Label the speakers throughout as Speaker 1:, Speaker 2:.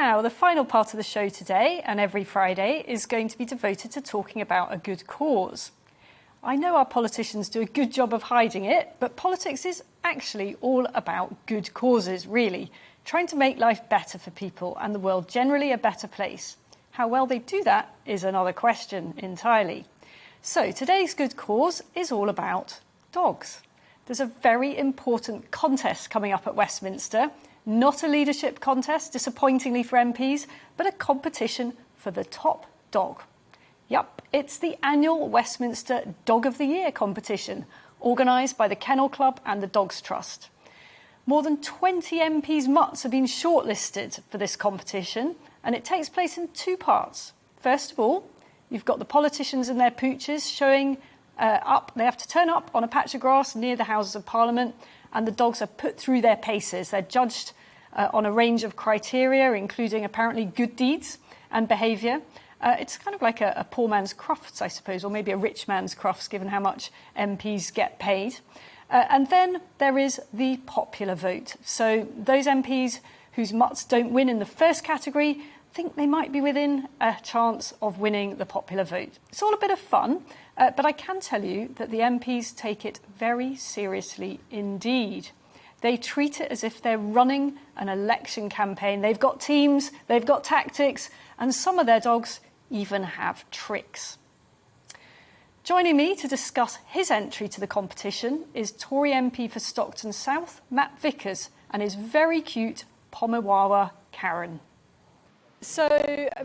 Speaker 1: Now, the final part of the show today and every Friday is going to be devoted to talking about a good cause. I know our politicians do a good job of hiding it, but politics is actually all about good causes, really, trying to make life better for people and the world generally a better place. How well they do that is another question entirely. So today's good cause is all about dogs. There's a very important contest coming up at Westminster. Not a leadership contest, disappointingly for MPs, but a competition for the top dog. Yup, it's the annual Westminster Dog of the Year competition, organised by the Kennel Club and the Dogs Trust. More than 20 MPs' mutts have been shortlisted for this competition, and it takes place in two parts. First of all, you've got the politicians and their pooches showing up. They have to turn up on a patch of grass near the Houses of Parliament, and the dogs are put through their paces. They're judged on a range of criteria, including apparently good deeds and behaviour. It's kind of like a poor man's Crufts, I suppose, or maybe a rich man's Crufts, given how much MPs get paid. And then there is the popular vote. So those MPs whose mutts don't win in the first category think they might be within a chance of winning the popular vote. It's all a bit of fun, but I can tell you that the MPs take it very seriously indeed. They treat it as if they're running an election campaign. They've got teams, they've got tactics, and some of their dogs even have tricks. Joining me to discuss his entry to the competition is Tory MP for Stockton South, Matt Vickers, and his very cute Pomeranian Karen. So,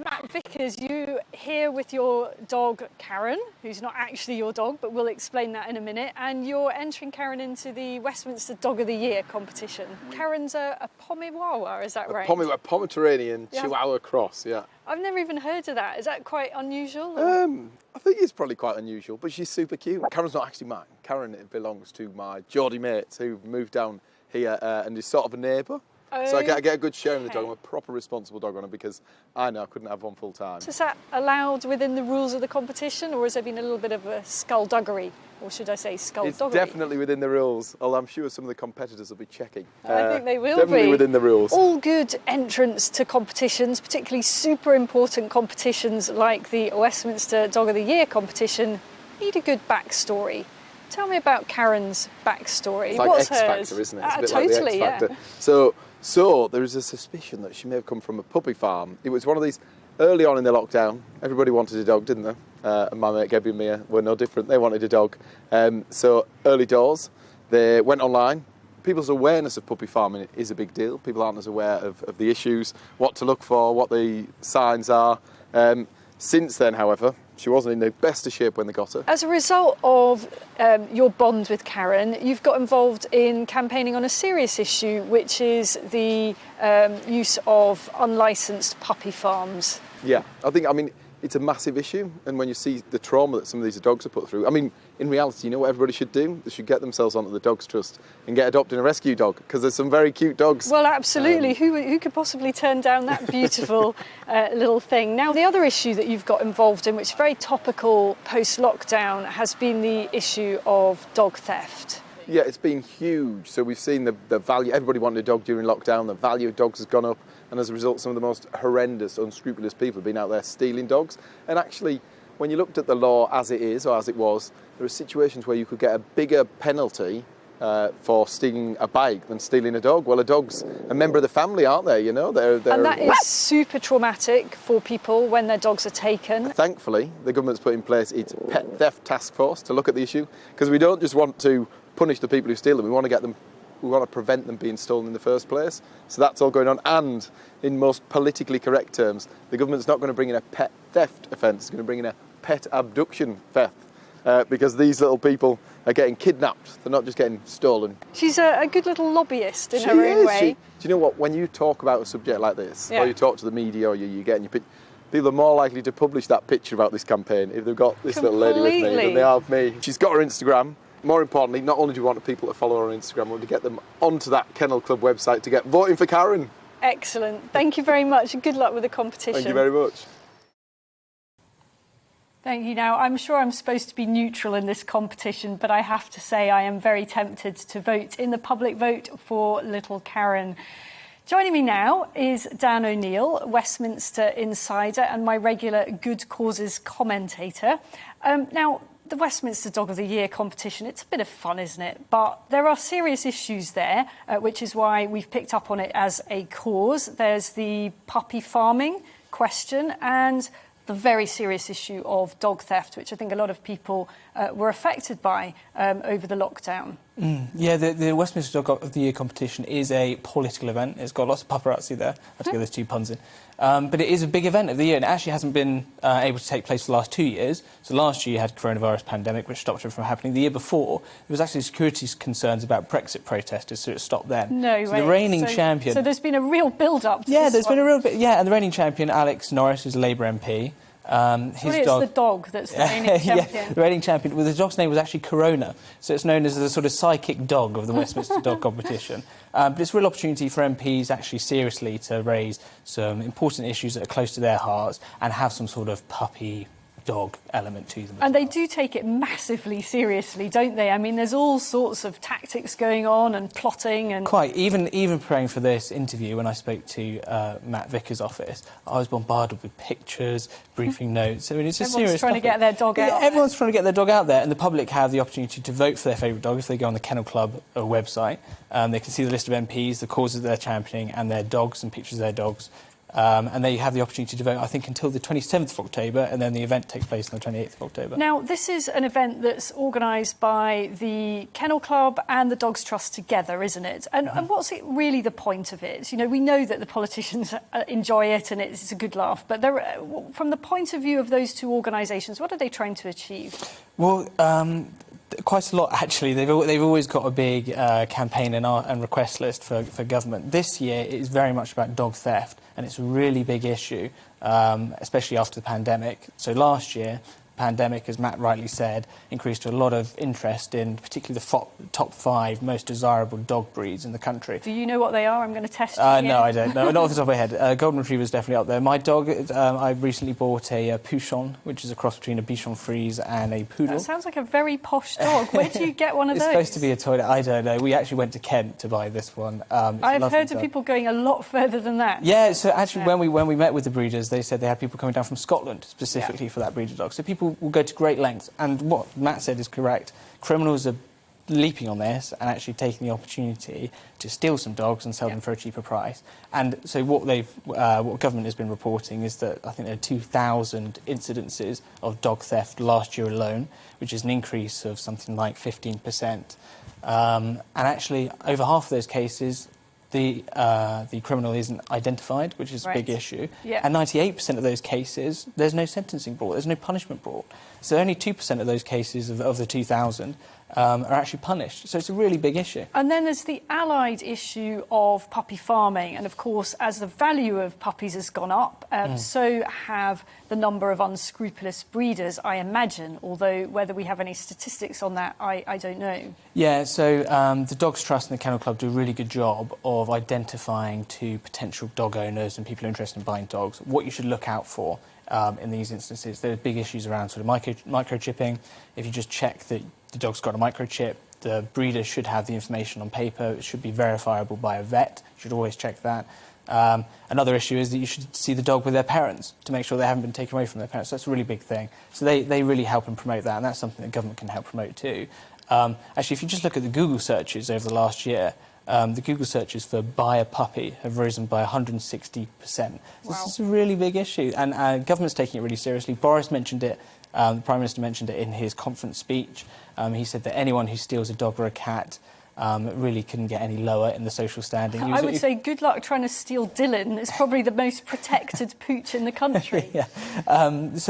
Speaker 1: Matt Vickers, you here with your dog Karen, who's not actually your dog, but we'll explain that in a minute, and you're entering Karen into the Westminster Dog of the Year competition. Karen's a Pomeranian, is that right?
Speaker 2: A Pomeranian Chihuahua cross, yeah.
Speaker 1: I've never even heard of that. Is that quite unusual?
Speaker 2: I think it's probably quite unusual, but she's super cute. Karen's not actually mine. Karen belongs to my Geordie mates who moved down here and is sort of a neighbour. So I get a good share in the dog. I'm a proper responsible dog owner because I know I couldn't have one full time.
Speaker 1: So is that allowed within the rules of the competition, or has there been a little bit of a skullduggery? Or should I say skullduggery?
Speaker 2: It's definitely within the rules, although I'm sure some of the competitors will be checking.
Speaker 1: I think they will
Speaker 2: definitely
Speaker 1: be.
Speaker 2: Within the rules.
Speaker 1: All good entrants to competitions, particularly super important competitions like the Westminster Dog of the Year competition, need a good backstory. Tell me about Karen's backstory.
Speaker 2: It's like
Speaker 1: What's
Speaker 2: X
Speaker 1: hers?
Speaker 2: Factor, isn't it? It's a bit
Speaker 1: Totally,
Speaker 2: like the X Factor.
Speaker 1: yeah.
Speaker 2: So there is a suspicion that she may have come from a puppy farm. It was one of these, early on in the lockdown, everybody wanted a dog, didn't they? And my mate Gabby and Mia were no different. They wanted a dog. So early doors, they went online. People's awareness of puppy farming is a big deal. People aren't as aware of the issues, what to look for, what the signs are. Since then, however, she wasn't in the best of shape when they got her.
Speaker 1: As a result of your bond with Karen, you've got involved in campaigning on a serious issue, which is the use of unlicensed puppy farms.
Speaker 2: Yeah, I mean, it's a massive issue, and when you see the trauma that some of these dogs are put through, I mean, in reality, you know what everybody should do? They should get themselves onto the Dogs Trust and get adopting a rescue dog, because there's some very cute dogs.
Speaker 1: Well, absolutely. Who could possibly turn down that beautiful little thing? Now, the other issue that you've got involved in, which is very topical post-lockdown, has been the issue of dog theft.
Speaker 2: Yeah, it's been huge. So we've seen the value, everybody wanted a dog during lockdown, the value of dogs has gone up, and as a result, some of the most horrendous, unscrupulous people have been out there stealing dogs. And actually, when you looked at the law as it is, or as it was, there are situations where you could get a bigger penalty for stealing a bike than stealing a dog. Well, a dog's a member of the family, aren't they? You know, they're
Speaker 1: and that is super traumatic for people when their dogs are taken.
Speaker 2: Thankfully, the government's put in place its pet theft task force to look at the issue, because we don't just want to punish the people who steal them. We want to prevent them being stolen in the first place. So that's all going on. And in most politically correct terms, the government's not going to bring in a pet theft offence. It's going to bring in a pet abduction theft. Because these little people are getting kidnapped. They're not just getting stolen.
Speaker 1: She's a good little lobbyist in her own way.
Speaker 2: Do you know what? When you talk about a subject like this,
Speaker 1: yeah,
Speaker 2: or you talk to the media, or you get in your picture, people are more likely to publish that picture about this campaign if they've got this little lady with me than they have me. She's got her Instagram. More importantly, not only do we want people to follow her on Instagram, we want to get them onto that Kennel Club website to get voting for Karen.
Speaker 1: Excellent. Thank you very much, and good luck with the competition.
Speaker 2: Thank you very much.
Speaker 1: Thank you. Now, I'm sure I'm supposed to be neutral in this competition, but I have to say I am very tempted to vote in the public vote for little Karen. Joining me now is Dan O'Neill, Westminster insider and my regular Good Causes commentator. Now, the Westminster Dog of the Year competition, it's a bit of fun, isn't it? But there are serious issues there, which is why we've picked up on it as a cause. There's the puppy farming question and the very serious issue of dog theft, which I think a lot of people were affected by over the lockdown.
Speaker 3: Yeah, the Westminster Dog of the Year competition is a political event. It's got lots of paparazzi there. I have to get those two puns in. But it is a big event of the year, and it actually hasn't been able to take place for the last 2 years. So last year you had coronavirus pandemic, which stopped it from happening. The year before, there was actually security concerns about Brexit protesters, so it stopped then.
Speaker 1: No way.
Speaker 3: So the reigning champion...
Speaker 1: So there's been a real build-up to
Speaker 3: Yeah,
Speaker 1: this
Speaker 3: there's
Speaker 1: one.
Speaker 3: been a real bit... Yeah, and the reigning champion, Alex Norris, who's a Labour MP.
Speaker 1: It's the dog that's the reigning champion.
Speaker 3: Yeah, the reigning champion. Well, the dog's name was actually Corona, so it's known as the sort of psychic dog of the Westminster Dog competition. But it's a real opportunity for MPs actually seriously to raise some important issues that are close to their hearts and have some sort of puppy dog element to them.
Speaker 1: And they do take it massively seriously, don't they? I mean, there's all sorts of tactics going on and plotting and...
Speaker 3: Quite. Even preparing for this interview, when I spoke to Matt Vickers' office, I was bombarded with pictures, briefing notes. I mean, it's a serious...
Speaker 1: Everyone's trying to get their dog out.
Speaker 3: Yeah, everyone's trying to get their dog out there, and the public have the opportunity to vote for their favourite dog if they go on the Kennel Club website. They can see the list of MPs, the causes they're championing, and their dogs and pictures of their dogs. And they have the opportunity to vote, I think, until the 27th of October, and then the event takes place on the 28th of October.
Speaker 1: Now, this is an event that's organised by the Kennel Club and the Dogs Trust together, isn't it? And what's it really the point of it? You know, we know that the politicians enjoy it and it's a good laugh, but from the point of view of those two organisations, what are they trying to achieve?
Speaker 3: Well, quite a lot, actually. They've always got a big campaign and request list for government. This year it is very much about dog theft, and it's a really big issue, especially after the pandemic. So last year, pandemic, as Matt rightly said, increased to a lot of interest in particularly the top 5 most desirable dog breeds in the country.
Speaker 1: Do you know what they are? I'm going to test you.
Speaker 3: No, I don't. No, not off the top of my head. Golden Retriever's definitely up there. My dog, I recently bought a Pouchon, which is a cross between a Bichon Frise and a Poodle.
Speaker 1: That sounds like a very posh dog. Where do you get one of those?
Speaker 3: It's supposed to be a toilet. I don't know. We actually went to Kent to buy this one.
Speaker 1: I've heard of people going a lot further than that.
Speaker 3: Yeah, so actually when we met with the breeders, they said they had people coming down from Scotland specifically for that breed of dog. So people will go to great lengths. And what Matt said is correct. Criminals are leaping on this and actually taking the opportunity to steal some dogs and sell them for a cheaper price. And so what government has been reporting is that I think there are 2,000 incidences of dog theft last year alone, which is an increase of something like 15%. And actually, over half of those cases, the criminal isn't identified, which is a big issue.
Speaker 1: Yeah.
Speaker 3: And 98% of those cases, there's no sentencing brought, there's no punishment brought. So only 2% of those cases of the 2,000 are actually punished. So it's a really big issue.
Speaker 1: And then there's the allied issue of puppy farming. And of course, as the value of puppies has gone up, so have the number of unscrupulous breeders, I imagine, although whether we have any statistics on that, I don't know.
Speaker 3: Yeah, so the Dogs Trust and the Kennel Club do a really good job of identifying to potential dog owners and people interested in buying dogs what you should look out for in these instances. There are big issues around sort of microchipping. If you just check that the dog's got a microchip, the breeder should have the information on paper. It should be verifiable by a vet. You should always check that. Another issue is that you should see the dog with their parents to make sure they haven't been taken away from their parents. That's a really big thing. So they really help and promote that, and that's something that government can help promote too. Actually, if you just look at the Google searches over the last year, the Google searches for buy a puppy have risen by 160%.
Speaker 1: Wow.
Speaker 3: This is a really big issue, and government's taking it really seriously. Boris mentioned it, the Prime Minister mentioned it in his conference speech. He said that anyone who steals a dog or a cat really couldn't get any lower in the social standing.
Speaker 1: I would say good luck trying to steal Dylan. It's probably the most protected pooch in the country.
Speaker 3: Yeah. There's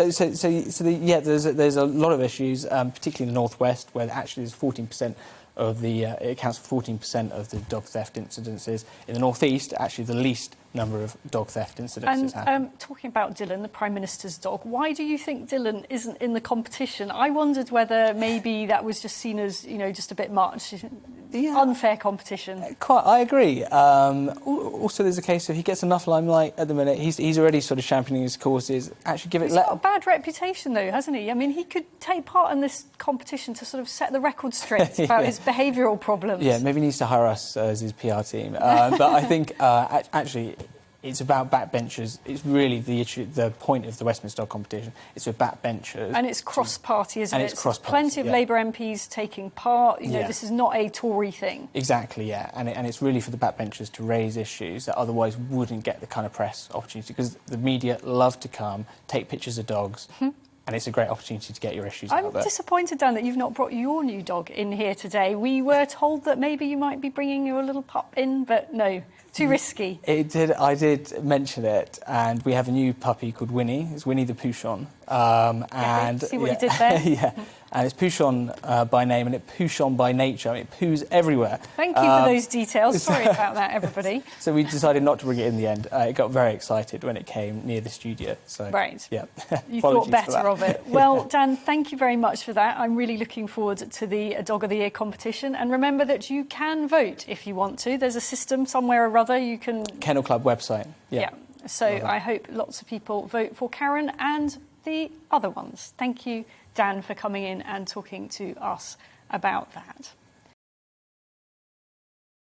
Speaker 3: a lot of issues, particularly in the northwest, where actually there's 14% of the it accounts for 14% of the dog theft incidences. In the northeast, actually the least number of dog theft incidents has happened.
Speaker 1: And talking about Dylan, the Prime Minister's dog, why do you think Dylan isn't in the competition? I wondered whether maybe that was just seen as, just a bit much.
Speaker 3: Yeah.
Speaker 1: Unfair competition.
Speaker 3: Quite, I agree. Also, there's a case of he gets enough limelight at the minute. He's already sort of championing his causes. Actually, give it.
Speaker 1: He's got a bad reputation, though, hasn't he? I mean, he could take part in this competition to sort of set the record straight about his behavioural problems.
Speaker 3: Yeah, maybe he needs to hire us as his PR team. But I think actually, it's about backbenchers. It's really the issue, the point of the Westminster Dog competition. It's with backbenchers.
Speaker 1: And it's cross-party, isn't it?
Speaker 3: And it's cross-party.
Speaker 1: Plenty of Labour MPs taking part. This is not a Tory thing.
Speaker 3: Exactly, yeah. And it's really for the backbenchers to raise issues that otherwise wouldn't get the kind of press opportunity, because the media love to come, take pictures of dogs, and it's a great opportunity to get your issues out
Speaker 1: I'm
Speaker 3: there.
Speaker 1: disappointed, Dan, that you've not brought your new dog in here today. We were told that maybe you might be bringing your little pup in, but no. Too risky.
Speaker 3: I did mention it, and we have a new puppy called Winnie. It's Winnie the Pouchon.
Speaker 1: See what you did there?
Speaker 3: Yeah, and it's Pouchon by name, and it Pouchon by nature. I mean, it poos everywhere.
Speaker 1: Thank you for those details. Sorry about that, everybody.
Speaker 3: So we decided not to bring it in the end. It got very excited when it came near the studio. So
Speaker 1: right.
Speaker 3: Yeah.
Speaker 1: You thought better of it. Well, Dan, thank you very much for that. I'm really looking forward to the Dog of the Year competition. And remember that you can vote if you want to. There's a system somewhere or other you can...
Speaker 3: Kennel Club website.
Speaker 1: Yeah. So I hope lots of people vote for Karen and the other ones. Thank you, Dan, for coming in and talking to us about that.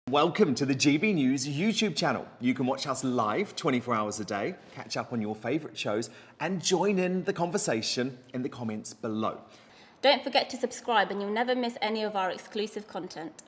Speaker 4: Welcome to the GB News YouTube channel. You can watch us live 24 hours a day, catch up on your favourite shows and join in the conversation in the comments below.
Speaker 5: Don't forget to subscribe and you'll never miss any of our exclusive content.